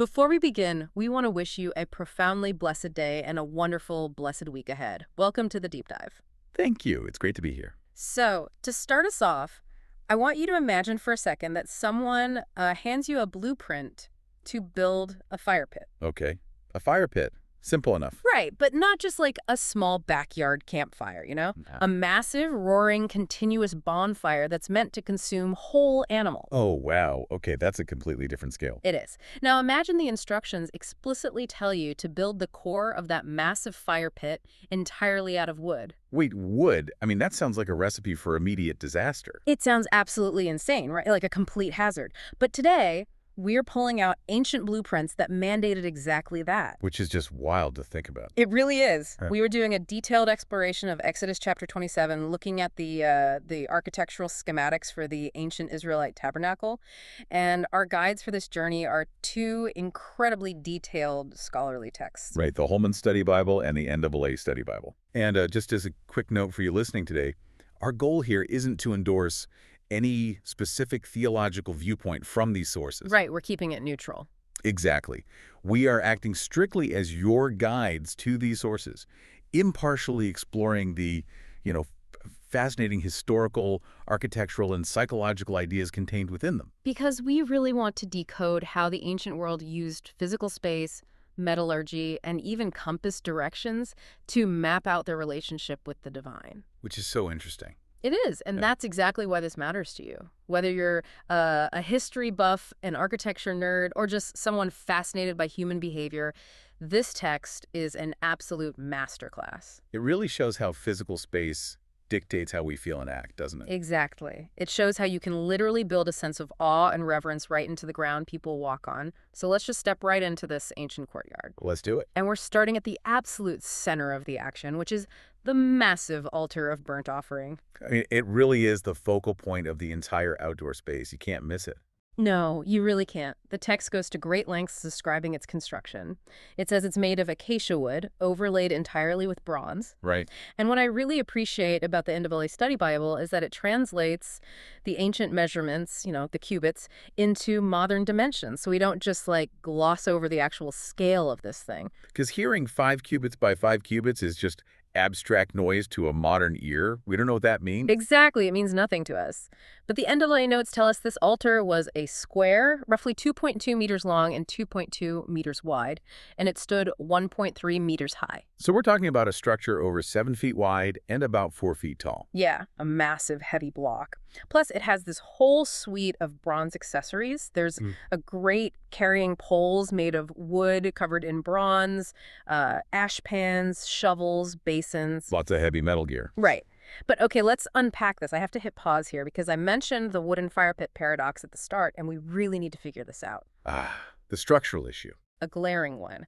Before we begin, we want to wish you a profoundly blessed day and a wonderful, blessed week ahead. Welcome to the deep dive. Thank you. It's great to be here. So, to start us off, I want you to imagine for a second that someone hands you a blueprint to build a fire pit. Okay. A fire pit. Simple enough. Right, but not just like a small backyard campfire, you know? Yeah. A massive, roaring, continuous bonfire that's meant to consume whole animals. Oh, wow. Okay, that's a completely different scale. It is. Now imagine the instructions explicitly tell you to build the core of that massive fire pit entirely out of wood. Wait, wood? I mean, that sounds like a recipe for immediate disaster. It sounds absolutely insane, right? Like a complete hazard. But today, we're pulling out ancient blueprints that mandated exactly that. Which is just wild to think about. It really is. Huh. We were doing a detailed exploration of Exodus chapter 27, looking at the architectural schematics for the ancient Israelite tabernacle. And our guides for this journey are two incredibly detailed scholarly texts. Right, the Holman Study Bible and the NAA Study Bible. And just as a quick note for you listening today, our goal here isn't to endorse any specific theological viewpoint from these sources. Right, we're keeping it neutral. Exactly. We are acting strictly as your guides to these sources, impartially exploring the, fascinating historical, architectural, and psychological ideas contained within them. Because we really want to decode how the ancient world used physical space, metallurgy, and even compass directions to map out their relationship with the divine. Which is so interesting. It is, and that's exactly why this matters to you. Whether you're a history buff, an architecture nerd, or just someone fascinated by human behavior, this text is an absolute masterclass. It really shows how physical space dictates how we feel and act, doesn't it? Exactly. It shows how you can literally build a sense of awe and reverence right into the ground people walk on. So let's just step right into this ancient courtyard. Let's do it. And we're starting at the absolute center of the action, which is the massive altar of burnt offering. I mean, it really is the focal point of the entire outdoor space. You can't miss it. No, you really can't. The text goes to great lengths describing its construction. It says it's made of acacia wood, overlaid entirely with bronze. Right. And what I really appreciate about the NAA Study Bible is that it translates the ancient measurements, the cubits, into modern dimensions. So we don't just gloss over the actual scale of this thing. Because hearing 5 cubits by 5 cubits is just abstract noise to a modern ear. We don't know what that means. Exactly. It means nothing to us. But the NAA notes tell us this altar was a square, roughly 2.2 meters long and 2.2 meters wide, and it stood 1.3 meters high. So we're talking about a structure over 7 feet wide and about 4 feet tall. Yeah, a massive, heavy block. Plus, it has this whole suite of bronze accessories. There's a great carrying poles made of wood covered in bronze, ash pans, shovels, basins. Lots of heavy metal gear. Right. But okay, let's unpack this. I have to hit pause here because I mentioned the wooden fire pit paradox at the start, and we really need to figure this out. The structural issue. A glaring one.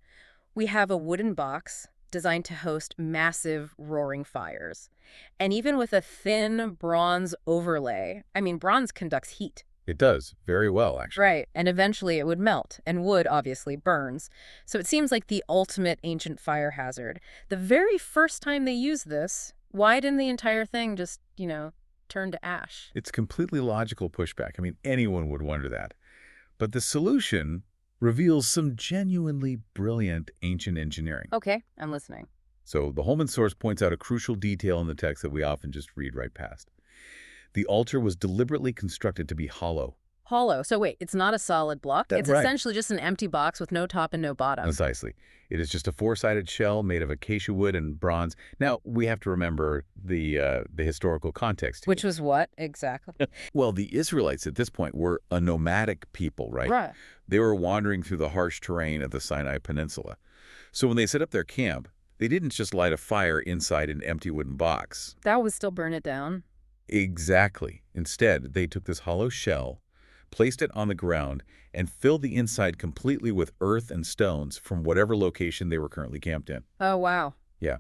We have a wooden box designed to host massive roaring fires. And even with a thin bronze overlay, bronze conducts heat. It does very well, actually. Right, and eventually it would melt, and wood obviously burns. So it seems like the ultimate ancient fire hazard. The very first time they used this, why didn't the entire thing just, turn to ash? It's completely logical pushback. I mean, anyone would wonder that. But the solution reveals some genuinely brilliant ancient engineering. Okay, I'm listening. So the Holman source points out a crucial detail in the text that we often just read right past. The altar was deliberately constructed to be hollow. Hollow. So wait, it's not a solid block? That's It's right. essentially just an empty box with no top and no bottom. Precisely. It is just a 4-sided shell made of acacia wood and bronze. Now, we have to remember the historical context here. Which was what, exactly? Well, the Israelites at this point were a nomadic people, right? Right. They were wandering through the harsh terrain of the Sinai Peninsula. So when they set up their camp, they didn't just light a fire inside an empty wooden box. That would still burn it down. Exactly. Instead, they took this hollow shell, placed it on the ground, and filled the inside completely with earth and stones from whatever location they were currently camped in. Oh, wow. Yeah.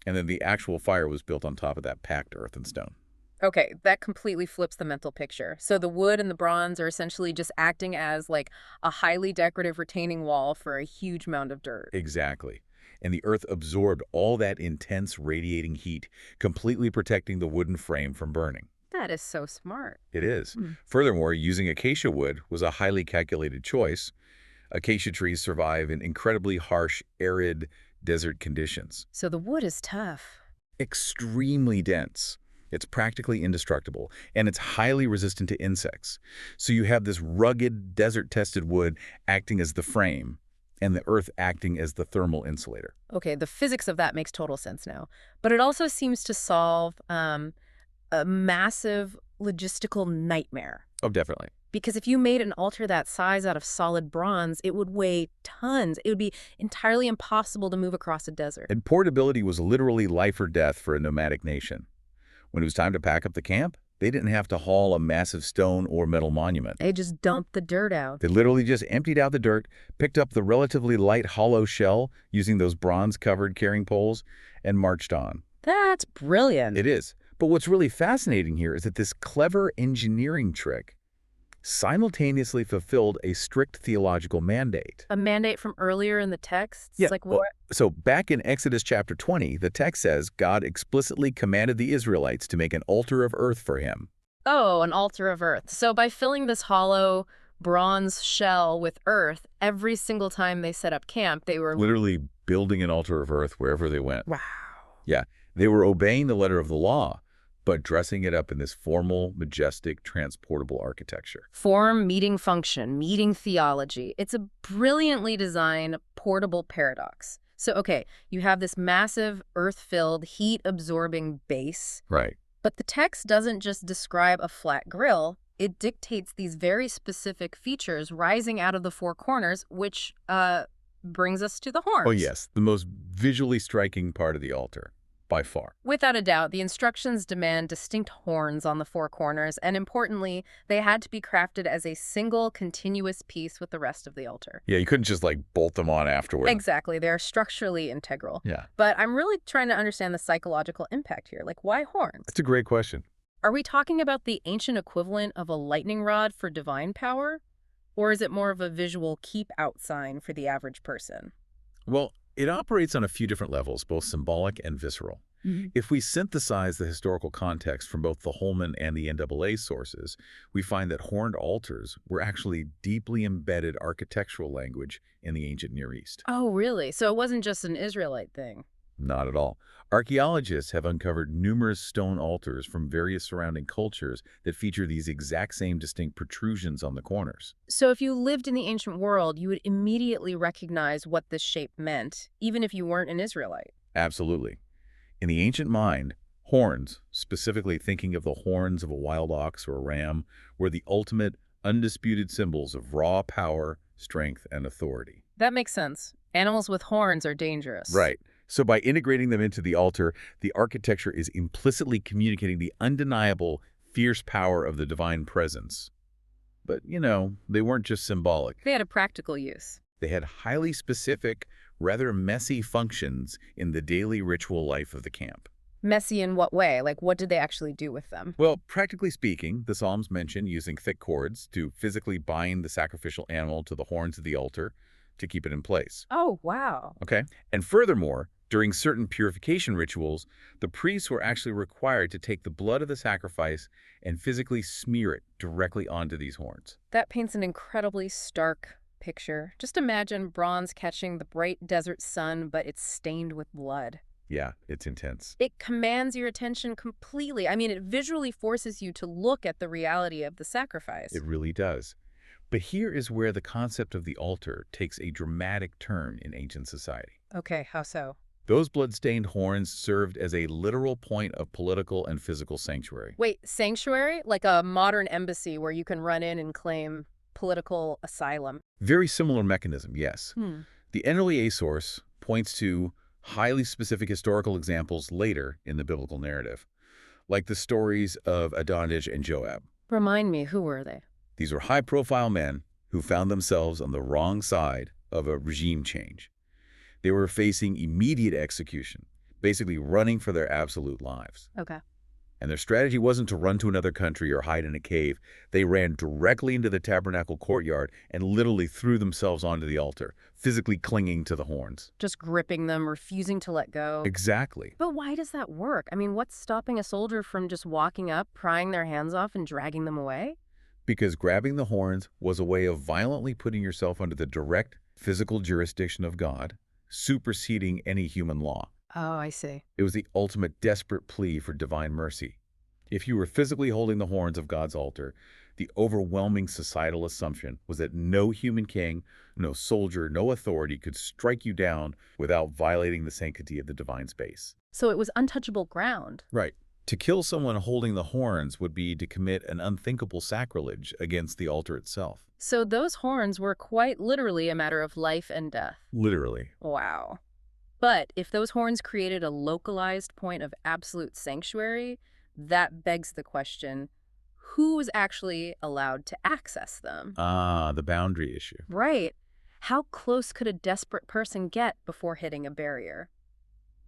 And then the actual fire was built on top of that packed earth and stone. Okay, that completely flips the mental picture. So the wood and the bronze are essentially just acting as a highly decorative retaining wall for a huge mound of dirt. Exactly. And the earth absorbed all that intense radiating heat, completely protecting the wooden frame from burning. That is so smart. It is. Furthermore, using acacia wood was a highly calculated choice. Acacia trees survive in incredibly harsh, arid desert conditions. So the wood is tough. Extremely dense. It's practically indestructible, and it's highly resistant to insects. So you have this rugged, desert-tested wood acting as the frame, and the earth acting as the thermal insulator. Okay, the physics of that makes total sense now. But it also seems to solve a massive logistical nightmare. Oh, definitely. Because if you made an altar that size out of solid bronze, it would weigh tons. It would be entirely impossible to move across a desert. And portability was literally life or death for a nomadic nation. When it was time to pack up the camp, they didn't have to haul a massive stone or metal monument. They just dumped the dirt out. They literally just emptied out the dirt, picked up the relatively light hollow shell using those bronze-covered carrying poles, and marched on. That's brilliant. It is. But what's really fascinating here is that this clever engineering trick simultaneously fulfilled a strict theological mandate. A mandate from earlier in the text? Yeah, Like well, what? so back in Exodus chapter 20, the text says God explicitly commanded the Israelites to make an altar of earth for him. Oh, an altar of earth. So by filling this hollow bronze shell with earth, every single time they set up camp, they were... Literally building an altar of earth wherever they went. Wow. Yeah, they were obeying the letter of the law, but dressing it up in this formal, majestic, transportable architecture. Form meeting function, meeting theology. It's a brilliantly designed portable paradox. So, okay, you have this massive earth-filled, heat-absorbing base. Right. But the text doesn't just describe a flat grill. It dictates these very specific features rising out of the four corners, which brings us to the horns. Oh, yes, the most visually striking part of the altar. By far. Without a doubt, the instructions demand distinct horns on the four corners, and importantly, they had to be crafted as a single, continuous piece with the rest of the altar. Yeah, you couldn't just, like, bolt them on afterward. Exactly. They're structurally integral. Yeah. But I'm really trying to understand the psychological impact here. Like, why horns? That's a great question. Are we talking about the ancient equivalent of a lightning rod for divine power? Or is it more of a visual keep-out sign for the average person? Well, it operates on a few different levels, both symbolic and visceral. If we synthesize the historical context from both the Holman and the NAA sources, we find that horned altars were actually deeply embedded architectural language in the ancient Near East. Oh, really? So it wasn't just an Israelite thing? Not at all. Archaeologists have uncovered numerous stone altars from various surrounding cultures that feature these exact same distinct protrusions on the corners. So if you lived in the ancient world, you would immediately recognize what this shape meant, even if you weren't an Israelite. Absolutely. In the ancient mind, horns, specifically thinking of the horns of a wild ox or a ram, were the ultimate, undisputed symbols of raw power, strength, and authority. That makes sense. Animals with horns are dangerous. Right. So by integrating them into the altar, the architecture is implicitly communicating the undeniable, fierce power of the divine presence. But, you know, they weren't just symbolic. They had a practical use. They had highly specific, rather messy functions in the daily ritual life of the camp. Messy in what way? Like, what did they actually do with them? Well, practically speaking, the Psalms mention using thick cords to physically bind the sacrificial animal to the horns of the altar to keep it in place. Oh, wow. Okay? And furthermore, during certain purification rituals, the priests were actually required to take the blood of the sacrifice and physically smear it directly onto these horns. That paints an incredibly stark picture. Just imagine bronze catching the bright desert sun, but it's stained with blood. Yeah, it's intense. It commands your attention completely. I mean, it visually forces you to look at the reality of the sacrifice. It really does. But here is where the concept of the altar takes a dramatic turn in ancient society. Okay, how so? Those blood-stained horns served as a literal point of political and physical sanctuary. Wait, sanctuary? Like a modern embassy where you can run in and claim political asylum? Very similar mechanism, yes. Hmm. The NAA source points to highly specific historical examples later in the biblical narrative, like the stories of Adonijah and Joab. Remind me, who were they? These were high-profile men who found themselves on the wrong side of a regime change. They were facing immediate execution, basically running for their absolute lives. Okay. And their strategy wasn't to run to another country or hide in a cave. They ran directly into the tabernacle courtyard and literally threw themselves onto the altar, physically clinging to the horns. Just gripping them, refusing to let go. Exactly. But why does that work? I mean, what's stopping a soldier from just walking up, prying their hands off, and dragging them away? Because grabbing the horns was a way of violently putting yourself under the direct physical jurisdiction of God, superseding any human law. Oh, I see. It was the ultimate desperate plea for divine mercy. If you were physically holding the horns of God's altar, the overwhelming societal assumption was that no human king, no soldier, no authority could strike you down without violating the sanctity of the divine space. So it was untouchable ground. Right. To kill someone holding the horns would be to commit an unthinkable sacrilege against the altar itself. So those horns were quite literally a matter of life and death. Literally. Wow. But if those horns created a localized point of absolute sanctuary, that begs the question, who was actually allowed to access them? Ah, the boundary issue. Right. How close could a desperate person get before hitting a barrier?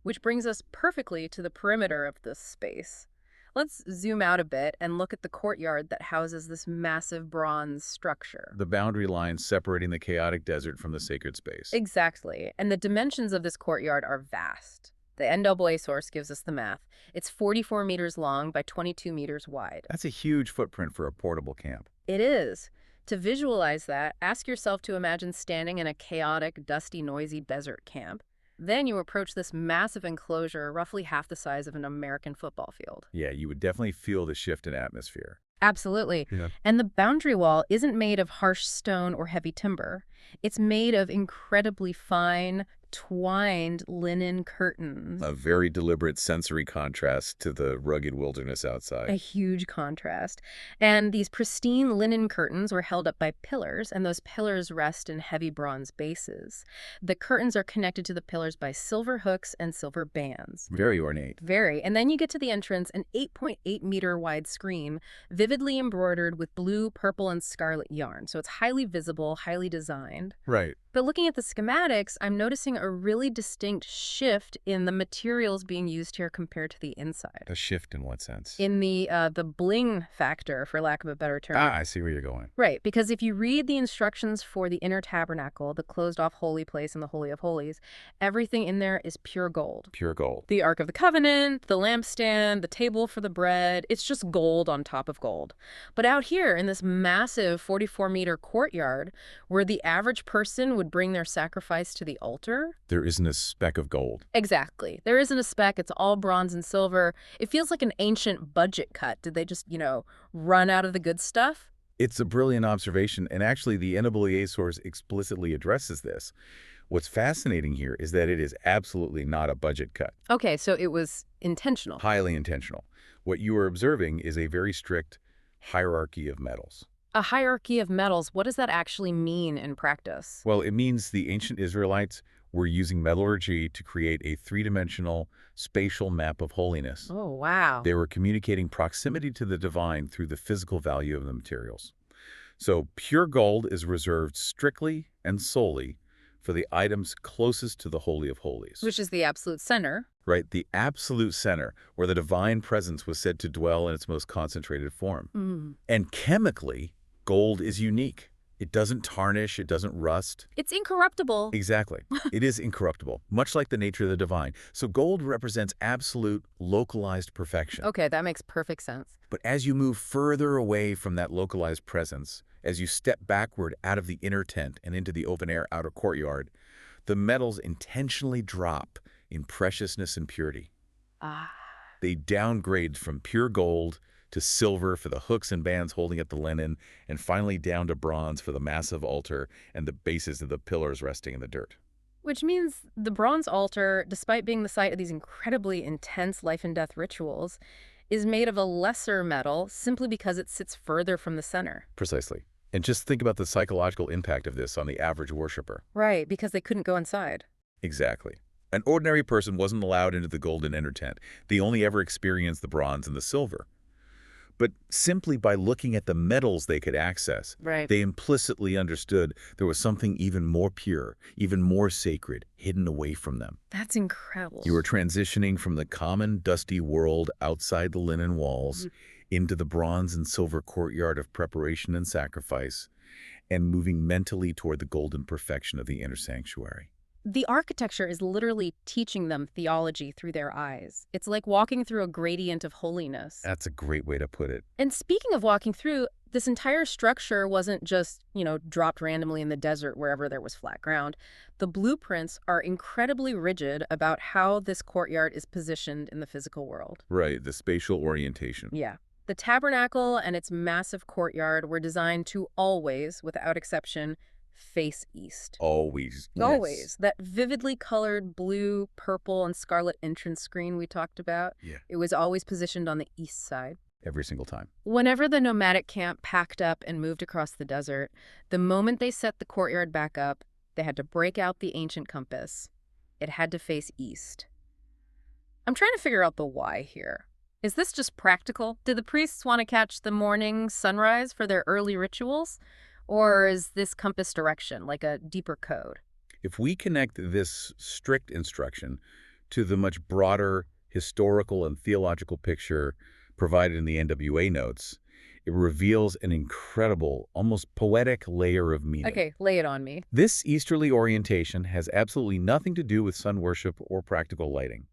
Which brings us perfectly to the perimeter of this space. Let's zoom out a bit and look at the courtyard that houses this massive bronze structure. The boundary line separating the chaotic desert from the sacred space. Exactly. And the dimensions of this courtyard are vast. The NAA source gives us the math. It's 44 meters long by 22 meters wide. That's a huge footprint for a portable camp. It is. To visualize that, ask yourself to imagine standing in a chaotic, dusty, noisy desert camp. Then you approach this massive enclosure, roughly half the size of an American football field. Yeah, you would definitely feel the shift in atmosphere. Absolutely. Yeah. And the boundary wall isn't made of harsh stone or heavy timber. It's made of incredibly fine, twined linen curtains. A very deliberate sensory contrast to the rugged wilderness outside. A huge contrast. And these pristine linen curtains were held up by pillars, and those pillars rest in heavy bronze bases. The curtains are connected to the pillars by silver hooks and silver bands. Very ornate. Very. And then you get to the entrance, an 8.8-meter wide screen, vividly embroidered with blue, purple, and scarlet yarn. So it's highly visible, highly designed. Right. But looking at the schematics, I'm noticing a really distinct shift in the materials being used here compared to the inside. A shift in what sense? In the bling factor, for lack of a better term. Ah, I see where you're going. Right, because if you read the instructions for the inner tabernacle, the closed-off holy place and the Holy of Holies, everything in there is pure gold. Pure gold. The Ark of the Covenant, the lampstand, the table for the bread, it's just gold on top of gold. But out here in this massive 44-meter courtyard, where the average person would bring their sacrifice to the altar. There isn't a speck of gold. Exactly. There isn't a speck. It's all bronze and silver. It feels like an ancient budget cut. Did they just, run out of the good stuff? It's a brilliant observation, and actually the NAA source explicitly addresses this. What's fascinating here is that it is absolutely not a budget cut. Okay, so it was intentional. Highly intentional. What you are observing is a very strict hierarchy of metals. A hierarchy of metals, what does that actually mean in practice? Well, it means the ancient Israelites were using metallurgy to create a three-dimensional spatial map of holiness. Oh, wow. They were communicating proximity to the divine through the physical value of the materials. So pure gold is reserved strictly and solely for the items closest to the Holy of Holies. Which is the absolute center. Right, the absolute center, where the divine presence was said to dwell in its most concentrated form. And chemically, gold is unique. It doesn't tarnish, it doesn't rust. It's incorruptible. Exactly. It is incorruptible, much like the nature of the divine. So gold represents absolute, localized perfection. Okay, that makes perfect sense. But as you move further away from that localized presence, as you step backward out of the inner tent and into the open-air outer courtyard, the metals intentionally drop in preciousness and purity. They downgrade from pure gold to silver for the hooks and bands holding up the linen, and finally down to bronze for the massive altar and the bases of the pillars resting in the dirt. Which means the bronze altar, despite being the site of these incredibly intense life and death rituals, is made of a lesser metal simply because it sits further from the center. Precisely. And just think about the psychological impact of this on the average worshiper. Right, because they couldn't go inside. Exactly. An ordinary person wasn't allowed into the golden inner tent. They only ever experienced the bronze and the silver. But simply by looking at the metals they could access, they implicitly understood there was something even more pure, even more sacred, hidden away from them. That's incredible. You were transitioning from the common, dusty world outside the linen walls into the bronze and silver courtyard of preparation and sacrifice, and moving mentally toward the golden perfection of the inner sanctuary. The architecture is literally teaching them theology through their eyes. It's like walking through a gradient of holiness. That's a great way to put it. And speaking of walking through, This entire structure wasn't just, dropped randomly in the desert wherever there was flat ground. The blueprints are incredibly rigid about how this courtyard is positioned in the physical world. Right, the spatial orientation. Yeah. The tabernacle and its massive courtyard were designed to always, without exception, face east. Always. Always. Yes. That vividly colored blue, purple, and scarlet entrance screen we talked about, Yeah. it was always positioned on the east side. Every single time. Whenever the nomadic camp packed up and moved across the desert, the moment they set the courtyard back up, they had to break out the ancient compass. It had to face east. I'm trying to figure out the why here. Is this just practical? Did the priests want to catch the morning sunrise for their early rituals? Or is this compass direction like a deeper code? If we connect this strict instruction to the much broader historical and theological picture provided in the NWA notes, it reveals an incredible, almost poetic layer of meaning. Okay, lay it on me. This easterly orientation has absolutely nothing to do with sun worship or practical lighting.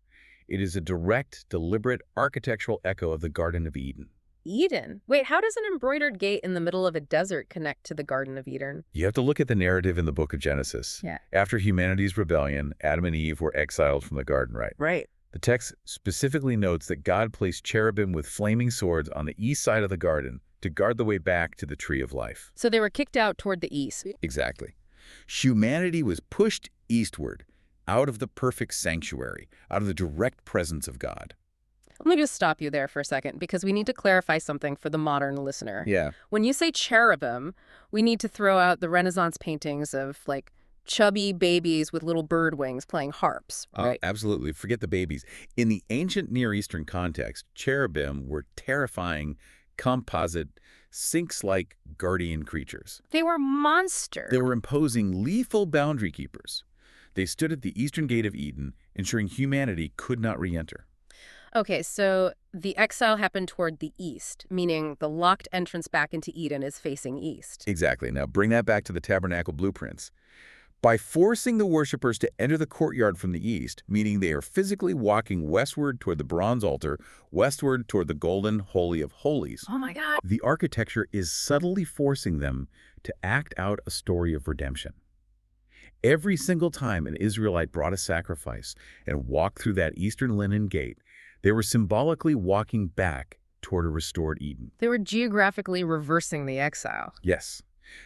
It is a direct, deliberate architectural echo of the Garden of Eden. Eden? Wait, how does an embroidered gate in the middle of a desert connect to the Garden of Eden? You have to look at the narrative in the book of Genesis. Yeah. After humanity's rebellion, Adam and Eve were exiled from the garden, right? Right. The text specifically notes that God placed cherubim with flaming swords on the east side of the garden to guard the way back to the tree of life. So they were kicked out toward the east. Exactly. Humanity was pushed eastward, out of the perfect sanctuary, out of the direct presence of God. Let me just stop you there for a second, because we need to clarify something for the modern listener. Yeah. When you say cherubim, we need to throw out the Renaissance paintings of, like, chubby babies with little bird wings playing harps, right? Absolutely. Forget the babies. In the ancient Near Eastern context, cherubim were terrifying, composite, sphinx-like guardian creatures. They were monsters. They were imposing, lethal boundary keepers. They stood at the eastern gate of Eden, ensuring humanity could not re-enter. Okay, so the exile happened toward the east, meaning the locked entrance back into Eden is facing east. Exactly. Now bring that back to the tabernacle blueprints. By forcing the worshipers to enter the courtyard from the east, meaning they are physically walking westward toward the bronze altar, westward toward the golden Holy of Holies, Oh my God. the architecture is subtly forcing them to act out a story of redemption. Every single time an Israelite brought a sacrifice and walked through that eastern linen gate, they were symbolically walking back toward a restored Eden. They were geographically reversing the exile. Yes,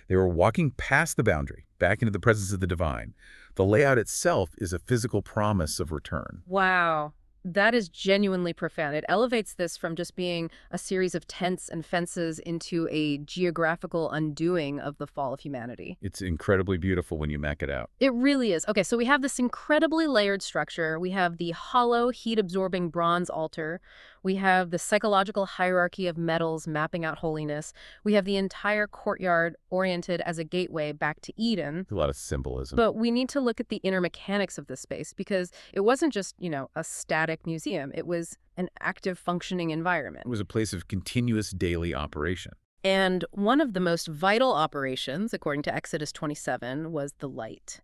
they were walking past the boundary, back into the presence of the divine. The layout itself is a physical promise of return. Wow. That is genuinely profound. It elevates this from just being a series of tents and fences into a geographical undoing of the fall of humanity. It's incredibly beautiful when you map it out. It really is. Okay, so we have this incredibly layered structure. We have the hollow, heat-absorbing bronze altar. We have the psychological hierarchy of metals mapping out holiness. We have the entire courtyard oriented as a gateway back to Eden. A lot of symbolism. But we need to look at the inner mechanics of this space, because it wasn't just, a static museum. It was an active, functioning environment. It was a place of continuous daily operation. And one of the most vital operations, according to Exodus 27, was the light.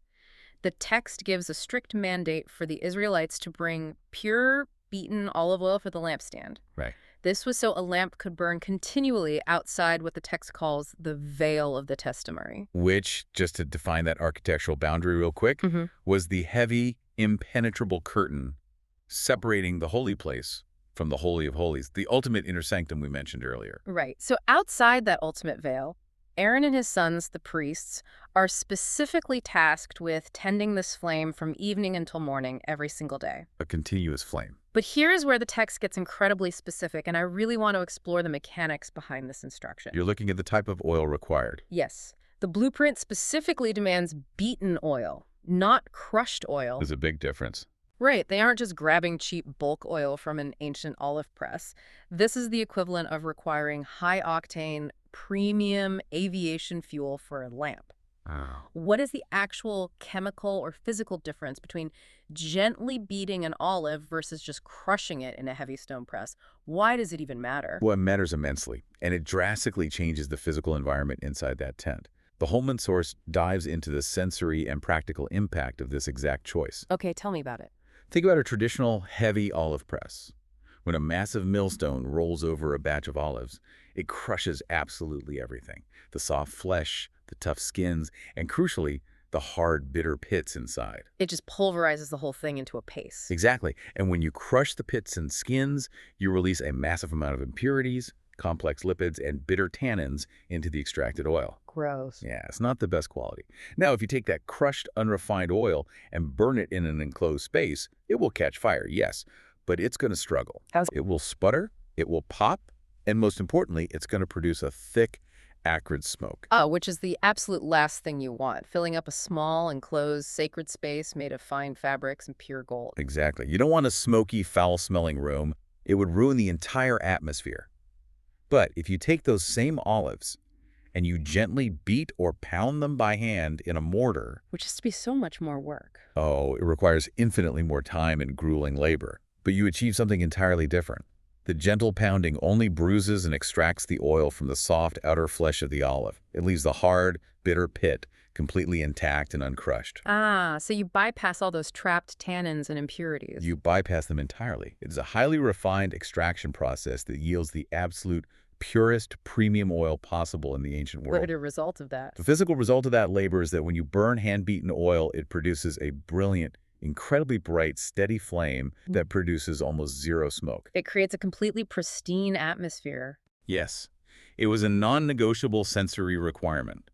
The text gives a strict mandate for the Israelites to bring pure, beaten olive oil for the lampstand. Right. This was so a lamp could burn continually outside what the text calls the veil of the testimony. Which, just to define that architectural boundary real quick, was the heavy, impenetrable curtain separating the holy place from the Holy of Holies, the ultimate inner sanctum we mentioned earlier. Right. So outside that ultimate veil, Aaron and his sons, the priests, are specifically tasked with tending this flame from evening until morning every single day. A continuous flame. But here's where the text gets incredibly specific, and I really want to explore the mechanics behind this instruction. You're looking at the type of oil required. Yes. The blueprint specifically demands beaten oil, not crushed oil. There's a big difference. Right. They aren't just grabbing cheap bulk oil from an ancient olive press. This is the equivalent of requiring high-octane, premium aviation fuel for a lamp. Wow. What is the actual chemical or physical difference between gently beating an olive versus just crushing it in a heavy stone press? Why does it even matter? Well, it matters immensely, and it drastically changes the physical environment inside that tent. The Holman source dives into the sensory and practical impact of this exact choice. Okay, tell me about it. Think about a traditional heavy olive press. When a massive millstone rolls over a batch of olives, it crushes absolutely everything. The soft flesh, the tough skins, and crucially, the hard, bitter pits inside. It just pulverizes the whole thing into a paste. Exactly. And when you crush the pits and skins, you release a massive amount of impurities, complex lipids, and bitter tannins into the extracted oil. Gross. Yeah, it's not the best quality. Now, if you take that crushed, unrefined oil and burn it in an enclosed space, it will catch fire, yes, but it's going to struggle. It will sputter, it will pop, and most importantly, it's going to produce a thick, acrid smoke. Oh, which is the absolute last thing you want, filling up a small, enclosed, sacred space made of fine fabrics and pure gold. Exactly. You don't want a smoky, foul-smelling room. It would ruin the entire atmosphere. But if you take those same olives and you gently beat or pound them by hand in a mortar, Which has to be so much more work. oh, it requires infinitely more time and grueling labor. But you achieve something entirely different. The gentle pounding only bruises and extracts the oil from the soft outer flesh of the olive. It leaves the hard, bitter pit completely intact and uncrushed. Ah, so you bypass all those trapped tannins and impurities. You bypass them entirely. It is a highly refined extraction process that yields the absolute purest premium oil possible in the ancient world. What a result of that. The physical result of that labor is that when you burn hand-beaten oil, it produces a brilliant, incredibly bright, steady flame that produces almost zero smoke. It creates a completely pristine atmosphere. Yes, it was a non-negotiable sensory requirement.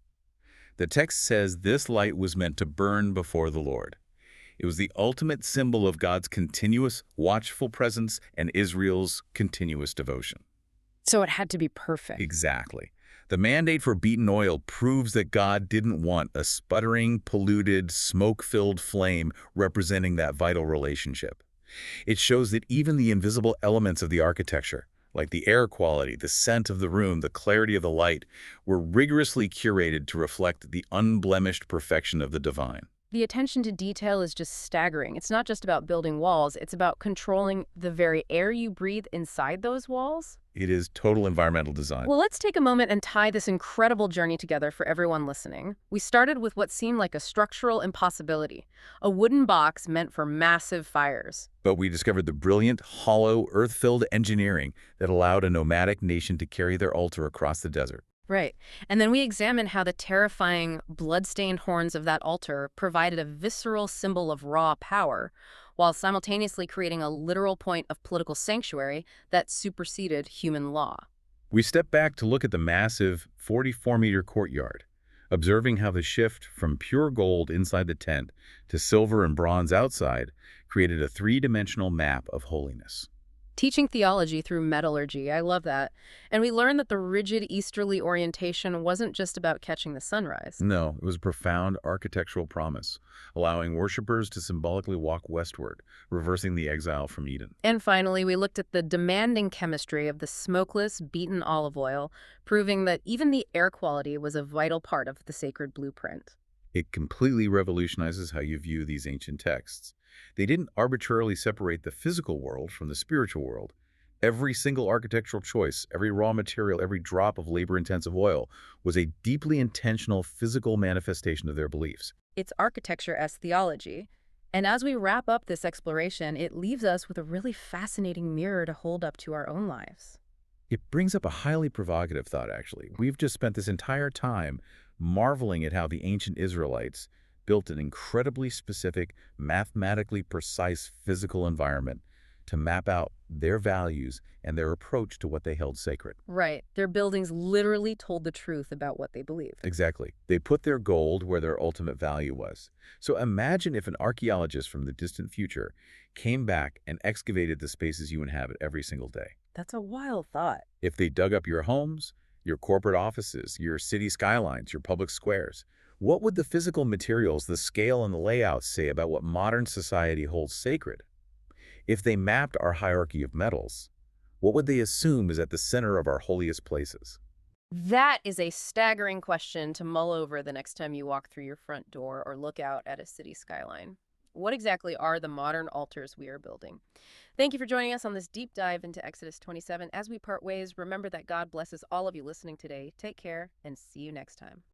The text says this light was meant to burn before the Lord. It was the ultimate symbol of God's continuous, watchful presence and Israel's continuous devotion. So it had to be perfect. Exactly. The mandate for beaten oil proves that God didn't want a sputtering, polluted, smoke-filled flame representing that vital relationship. It shows that even the invisible elements of the architecture, like the air quality, the scent of the room, the clarity of the light, were rigorously curated to reflect the unblemished perfection of the divine. The attention to detail is just staggering. It's not just about building walls, it's about controlling the very air you breathe inside those walls. It is total environmental design. Well, let's take a moment and tie this incredible journey together for everyone listening. We started with what seemed like a structural impossibility, a wooden box meant for massive fires. But we discovered the brilliant, hollow, earth-filled engineering that allowed a nomadic nation to carry their altar across the desert. Right. And then we examined how the terrifying, blood-stained horns of that altar provided a visceral symbol of raw power, while simultaneously creating a literal point of political sanctuary that superseded human law. We stepped back to look at the massive 44-meter courtyard, observing how the shift from pure gold inside the tent to silver and bronze outside created a three-dimensional map of holiness. Teaching theology through metallurgy, I love that. And we learned that the rigid easterly orientation wasn't just about catching the sunrise. No, it was a profound architectural promise, allowing worshippers to symbolically walk westward, reversing the exile from Eden. And finally, we looked at the demanding chemistry of the smokeless, beaten olive oil, proving that even the air quality was a vital part of the sacred blueprint. It completely revolutionizes how you view these ancient texts. They didn't arbitrarily separate the physical world from the spiritual world. Every single architectural choice, every raw material, every drop of labor-intensive oil was a deeply intentional physical manifestation of their beliefs. It's architecture as theology. And as we wrap up this exploration, it leaves us with a really fascinating mirror to hold up to our own lives. It brings up a highly provocative thought, actually. We've just spent this entire time marveling at how the ancient Israelites built an incredibly specific, mathematically precise physical environment to map out their values and their approach to what they held sacred. Right. Their buildings literally told the truth about what they believed. Exactly. They put their gold where their ultimate value was. So imagine if an archaeologist from the distant future came back and excavated the spaces you inhabit every single day. That's a wild thought. If they dug up your homes, your corporate offices, your city skylines, your public squares, what would the physical materials, the scale, and the layout say about what modern society holds sacred? If they mapped our hierarchy of metals, what would they assume is at the center of our holiest places? That is a staggering question to mull over the next time you walk through your front door or look out at a city skyline. What exactly are the modern altars we are building? Thank you for joining us on this deep dive into Exodus 27. As we part ways, remember that God blesses all of you listening today. Take care and see you next time.